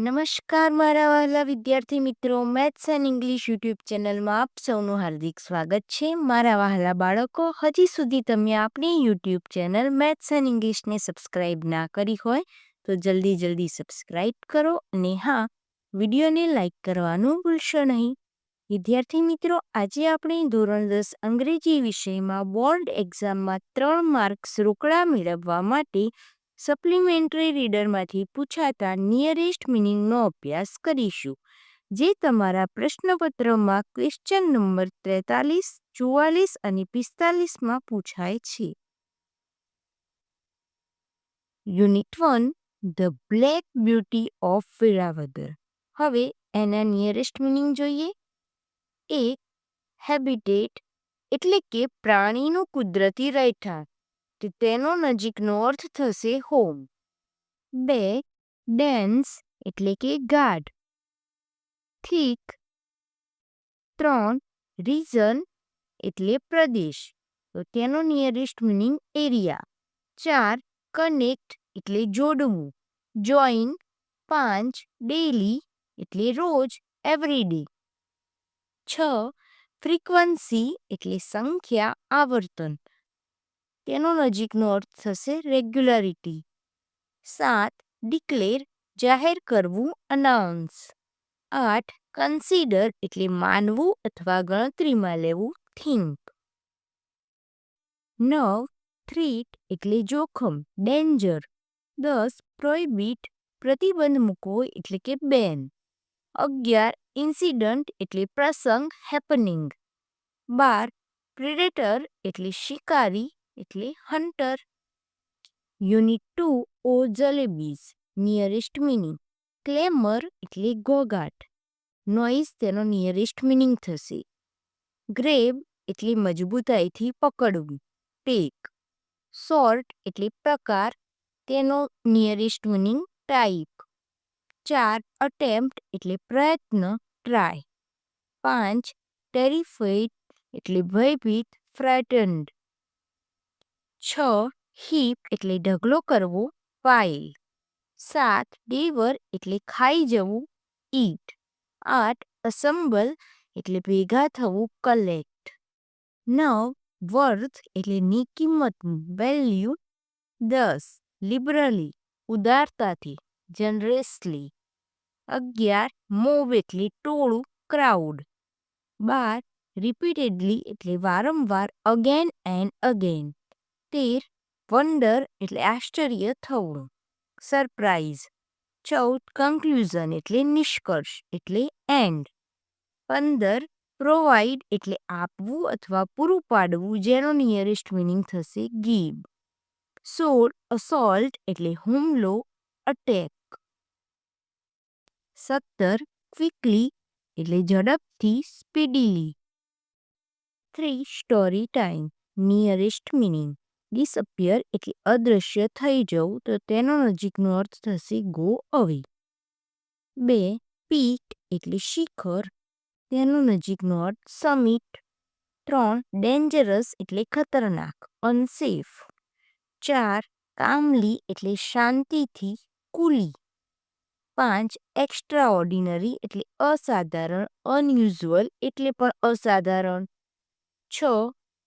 નમસ્કાર મારા વહાલા વિદ્યાર્થી મિત્રો, મેથ્સ એન્ડ ઇંગ્લિશ યુટ્યુબ ચેનલમાં આપ સૌનું હાર્દિક સ્વાગત છે. મારા વહાલા બાળકો, હજી સુધી તમે આપણી યુટ્યુબ ચેનલ મેથ્સ એન્ડ ઇંગ્લિશને સબસ્ક્રાઇબ ના કરી હોય તો જલ્દી સબસ્ક્રાઇબ કરો અને હા, વિડીયોને લાઇક કરવાનું ભૂલશો નહીં. વિદ્યાર્થી મિત્રો, આજે આપણે ધોરણ 10 અંગ્રેજી વિષયમાં બોર્ડ એક્ઝામમાં 3 માર્ક્સ રોકડા મેળવવા માટે સપ્લિમેન્ટરી રીડરમાંથી પૂછાતા નિયરેસ્ટ મિનિંગનો અભ્યાસ કરીશું, જે તમારા પ્રશ્નપત્રમાં ક્વેશ્ચન નંબર 43, 44 અને 45માં પૂછાય છે. Unit 1, the black beauty of Veravadar. હવે એના નિયરેસ્ટ મિનિંગ જોઈએ. 1. હેબિટેટ એટલે કે પ્રાણીનું કુદરતી રહેઠાણ, તેનો નજીકનો અર્થ થશે હોમ. 2. ડેન્સ એટલે કે ગાઢ. થીક. 3. રીઝન એટલે પ્રદેશ, તો તેનો નિયરેસ્ટ મિનિંગ એરિયા. 4. કનેક્ટ એટલે જોડવું, જોઈન. 5. ડેલી એટલે રોજ, એવરીડે. 6. ફ્રીક્વન્સી એટલે સંખ્યા, આવર્તન, તેનો નજીકનો અર્થ થશે રેગ્યુલારિટી. 7. ડિક્લેર જાહેર કરવું, અનાઉન્સ. 8. કન્સિડર એટલે માનવું અથવા ગણતરીમાં લેવું, થિંક. 9. થ્રીટ એટલે જોખમ, ડેન્જર. 10. પ્રોહિબિટ પ્રતિબંધ મૂકવો એટલે કે બેન. 11. ઇન્સિડન્ટ એટલે પ્રસંગ, હેપનિંગ. 12. પ્રેડેટર એટલે શિકારી એટલે hunter. Unit 2, O Jalebis. Nearest meaning. Clamour એટલે ઘોઘાટ, નોઇઝ તેનો નિયરેસ્ટ મિનિંગ થશે. ગ્રેબ એટલે મજબૂતાઈથી પકડવું, ટેક. સોર્ટ એટલે પ્રકાર, તેનો નિયરેસ્ટ મિનિંગ ટાઈપ. 4. અટેમ્પ્ટ એટલે પ્રયત્ન, ટ્રાય. 5. ટેરિફાઈડ એટલે ભયભીત, ફ્રેટન્ડ. 6. હીપ એટલે ઢગલો કરવો, પાઇલ. 7. ડેવર એટલે ખાઈ જવું, ઈટ. 8. અસેમ્બલ એટલે ભેગા થવું, કલેક્ટ. 9. વર્થ એટલે ની કિંમતનું, વેલ્યુ. 10. લિબરલી ઉદારતાથી, જનરસલી. 11. મોબ એટલે ટોળું, ક્રાઉડ. 12. રિપીટેડલી એટલે વારંવાર, અગેન એન્ડ અગેન. 13. વન્ડર એટલે આશ્ચર્ય થવું, સરપ્રાઇઝ. 14. કન્ક્લુઝન એટલે નિષ્કર્ષ એટલે એન્ડ. 15. પ્રોવાઈડ એટલે આપવું અથવા પૂરું પાડવું, જેનો નિયરેસ્ટ મિનિંગ થશે ગીવ. 16. અસોલ્ટ એટલે હુમલો, અટેક. 17. ક્વિકલી એટલે ઝડપથી, સ્પીડીલી. 3. Story time. Nearest meaning. Disappear એટલે અદૃશ્ય થઈ જવું, તો તેનો નજીકનો અર્થ થશે ગો અવે. 2. પીક એટલે શિખર, તેનો નજીકનો અર્થ સમિટ. 3. ડેન્જરસ એટલે ખતરનાક, અનસેફ. 4. કામલી એટલે શાંતિથી, કુલી. 5. એક્સ્ટ્રા ઓર્ડિનરી એટલે અસાધારણ, અનયુઝ્યુઅલ એટલે પણ અસાધારણ. 6.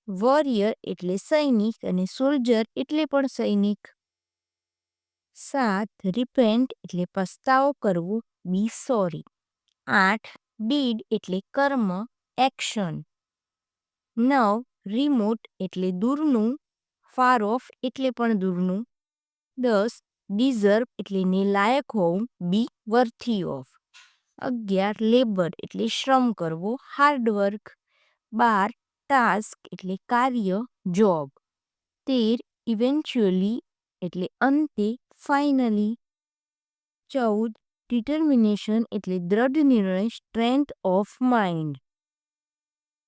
વોરિયર એટલે સૈનિક અને સોલ્જર એટલે પણ સૈનિક. 7. રિપેન્ટ એટલે પસ્તાવો કરવો, બી સોરી. 8. ડીડ એટલે કર્મ, એક્શન. 9. રિમોટ એટલે દૂરનું, ફાર ઓફ એટલે પણ દૂરનું. 10. ડિઝર્વ એટલે ને લાયક હોવું, બી વર્થી ઓફ. 11. લેબર એટલે શ્રમ કરવો, હાર્ડવર્ક. 12. ટાસ્ક એટલે કાર્ય, જોબ. 13. ઇવેન્ચ્યુઅલી એટલે અંતે, ફાઇનલી. 14. ડિટર્મિનેશન એટલે દ્રઢ નિર્ણય, સ્ટ્રેન્થ ઓફ માઇન્ડ.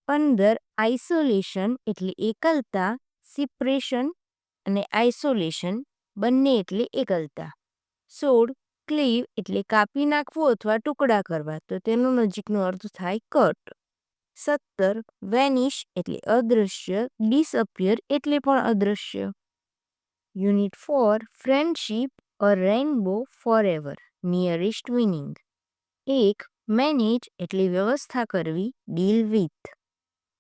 15. આઇસોલેશન એટલે એકલતા, સિપરેશન અને આઇસોલેશન બંને એટલે એકલતા. 16. ક્લીવ એટલે કાપી નાખવું અથવા ટુકડા કરવા, તો તેનો નજીકનો અર્થ થાય કટ. 17. વેનિશ એટલે અદૃશ્ય, ડિસઅપિયર એટલે પણ અદૃશ્ય. Unit 4, friendship a rainbow forever. Nearest meaning. 1. Manage એટલે વ્યવસ્થા કરવી, ડીલ વિથ.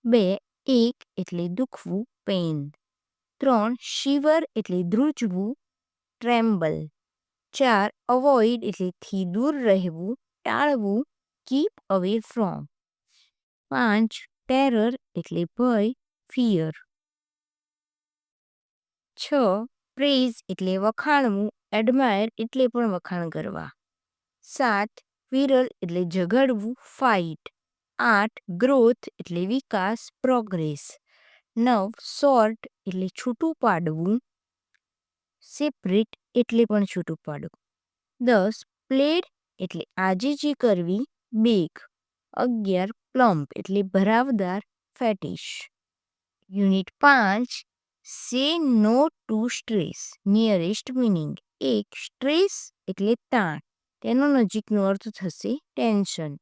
2. એક એટલે દુખવું, પેઇન. 3. શિવર એટલે ધ્રુજવું, ટ્રેમ્બલ. 4. અવોઇડ એટલે થી દૂર રહેવું, ટાળવું, કીપ અવે ફ્રોમ. 5. ટેરર એટલે ભય, ફિયર. 6. પ્રેઝ એટલે વખાણવું, એડમાયર એટલે પણ વખાણ કરવા. 7. ક્વિરલ એટલે ઝઘડવું, ફાઇટ. 8. ગ્રોથ એટલે વિકાસ, પ્રોગ્રેસ. 9. સોર્ટ એટલે છૂટું પાડવું, સેપરેટ એટલે પણ છૂટું પાડવું. 10. પ્લેડ એટલે આજીજી કરવી, બેગ. 11. પ્લમ્પ એટલે ભરાવદાર, ફેટિશ. Unit 5. Say no to stress, nearest meaning. 1. Stress એટલે તાણ, તેનો નજીકનો અર્થ થશે ટેન્શન.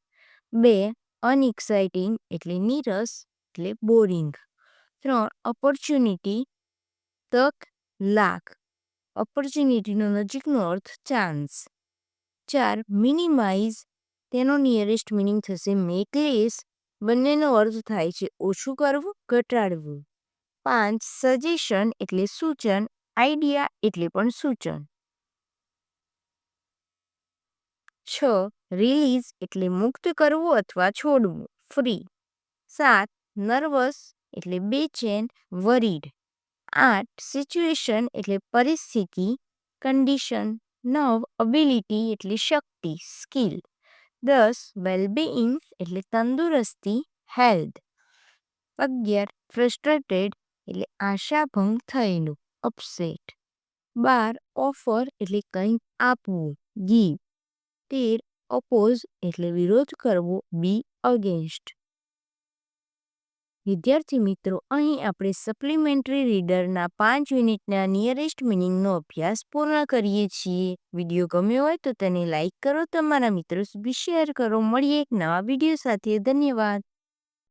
2. અનએક્સાઇટિંગ એટલે નીરસ, એટલે બોરિંગ. 3. ઓપોર્ચ્યુનિટી તક, લાક, ઓપોર્ચ્યુનિટીનો નજીકનો અર્થ ચાન્સ. 4. મિનિમાઇઝ, તેનો નિયરેસ્ટ મિનિંગ થશે મેક લેસ, બંનેનો અર્થ થાય છે ઓછું કરવું, ઘટાડવું. 5. સજેશન એટલે સૂચન, આઈડિયા એટલે પણ સૂચન. 6. રિલીઝ એટલે મુક્ત કરવું અથવા છોડવું, ફ્રી. 7. નર્વસ એટલે બેચેન, વરીડ. 8. સિચ્યુએશન એટલે પરિસ્થિતિ, કન્ડિશન. 9. એબિલિટી એટલે શક્તિ, સ્કિલ. 10. વેલબીઇંગ એટલે તંદુરસ્તી, હેલ્થ. 11. ફ્રસ્ટ્રેટેડ એટલે આશાભંગ થયેલું, અપસેટ. 12. ઓફર એટલે કંઈક આપવું, ગીવ. 13. ઓપોઝ એટલે વિરોધ કરવો, બી અગેન્સ્ટ. વિદ્યાર્થી મિત્રો, અહીં આપણે સપ્લિમેન્ટરી રીડરના 5 યુનિટના નિયરેસ્ટ મિનિંગનો અભ્યાસ પૂર્ણ કરીએ છીએ. વિડીયો ગમ્યો હોય તો તેને લાઈક કરો, તમારા મિત્રો સુધી શેર કરો. મળીએ એક નવા વિડીયો સાથે. ધન્યવાદ.